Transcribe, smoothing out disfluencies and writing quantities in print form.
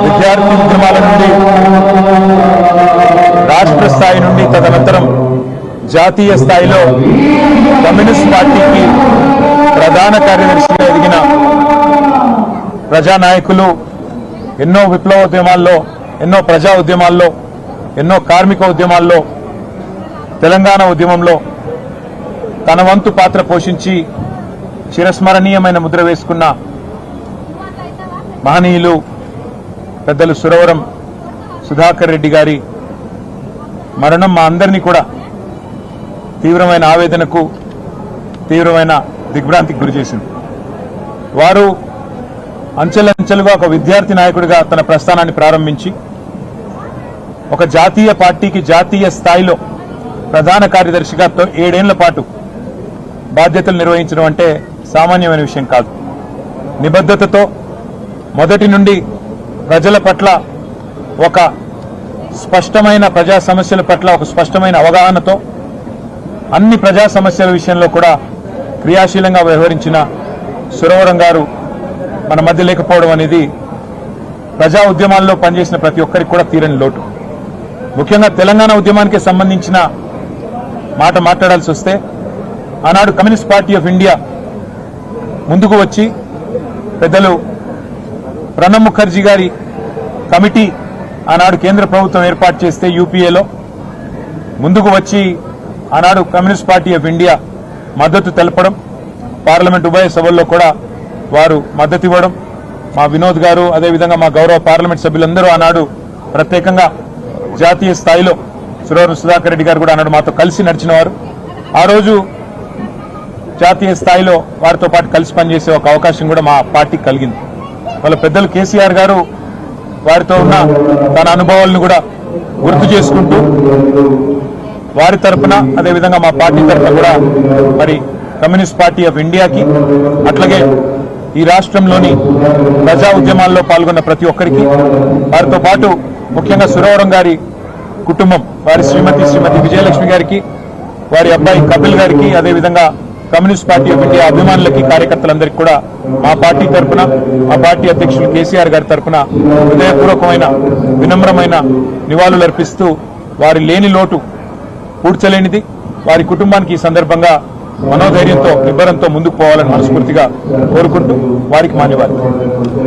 విద్యార్థి ఉద్యమాల నుండి రాష్ట్ర స్థాయి నుండి తదనంతరం జాతీయ స్థాయిలో కమ్యూనిస్ట్ పార్టీకి ప్రధాన కార్యదర్శిగా ఎదిగిన ప్రజానాయకులు ఎన్నో విప్లవోద్యమాల్లో, ఎన్నో ప్రజా ఉద్యమాల్లో, ఎన్నో కార్మిక ఉద్యమాల్లో, తెలంగాణ ఉద్యమంలో తన వంతు పాత్ర పోషించి చిరస్మరణీయమైన ముద్ర వేసుకున్న మహనీయులు పెద్దలు సురవరం సుధాకర్ రెడ్డి గారి మరణం మా అందరినీ కూడా తీవ్రమైన ఆవేదనకు, తీవ్రమైన దిగ్భ్రాంతికి గురిచేసింది. వారు అంచెలంచెలుగా ఒక విద్యార్థి నాయకుడిగా తన ప్రస్థానాన్ని ప్రారంభించి ఒక జాతీయ పార్టీకి జాతీయ స్థాయిలో ప్రధాన కార్యదర్శిగా 7 ఏళ్ల పాటు బాధ్యతలు నిర్వహించడం అంటే సామాన్యమైన విషయం కాదు. నిబద్ధతతో మొదటి నుండి ప్రజల పట్ల ఒక స్పష్టమైన ప్రజా సమస్యల పట్ల ఒక స్పష్టమైన అవగాహనతో అన్ని ప్రజా సమస్యల విషయంలో కూడా క్రియాశీలంగా వ్యవహరించిన సురవరం గారు మన మధ్య లేకపోవడం అనేది ప్రజా ఉద్యమాల్లో పనిచేసిన ప్రతి ఒక్కరికి కూడా తీరని లోటు. ముఖ్యంగా తెలంగాణ ఉద్యమానికి సంబంధించిన మాట మాట్లాడాల్సి వస్తే ఆనాడు కమ్యూనిస్ట్ పార్టీ ఆఫ్ ఇండియా ముందుకు వచ్చి పెద్దలు ప్రణబ్ ముఖర్జీ గారి కమిటీ ఆనాడు కేంద్ర ప్రభుత్వం ఏర్పాటు చేస్తే యూపీఏలో ముందుకు వచ్చి ఆనాడు కమ్యూనిస్ట్ పార్టీ ఆఫ్ ఇండియా మద్దతు తెలపడం, పార్లమెంట్ ఉభయ సభల్లో కూడా వారు మద్దతు ఇవ్వడం, మా వినోద్ గారు అదేవిధంగా మా గౌరవ పార్లమెంట్ సభ్యులందరూ ఆనాడు ప్రత్యేకంగా జాతీయ స్థాయిలో సురవరం సుధాకర్ రెడ్డి గారు కూడా ఆనాడు మాతో కలిసి నడిచిన వారు. ఆ రోజు జాతీయ స్థాయిలో వారితో పాటు కలిసి పనిచేసే ఒక అవకాశం కూడా మా పార్టీకి కలిగింది. వాళ్ళ పెద్దలు కేసీఆర్ గారు వారితో ఉన్న తన అనుభవాలను కూడా గుర్తు చేసుకుంటూ వారి తరఫున అదేవిధంగా మా పార్టీ తరఫున కూడా మరి కమ్యూనిస్ట్ పార్టీ ఆఫ్ ఇండియాకి అట్లాగే ఈ రాష్ట్రంలోని ప్రజా ఉద్యమాల్లో పాల్గొన్న ప్రతి ఒక్కరికి, వారితో పాటు ముఖ్యంగా సురవరం గారి కుటుంబం వారి శ్రీమతి విజయలక్ష్మి గారికి, వారి అబ్బాయి కపిల్ గారికి, అదేవిధంగా కమ్యూనిస్ట్ పార్టీ ఆఫ్ ఇండియా అభిమానులకి, కార్యకర్తలందరికీ కూడా మా పార్టీ తరఫున, మా పార్టీ అధ్యక్షులు కేసీఆర్ గారి తరఫున హృదయపూర్వకమైన వినమ్రమైన నివాళులు అర్పిస్తూ వారి లేని లోటు పూడ్చలేనిది, వారి కుటుంబానికి ఈ సందర్భంగా మనోధైర్యంతో నిబ్బరంతో ముందుకు పోవాలని మనస్ఫూర్తిగా కోరుకుంటూ వారికి మాన్యవాదాలు.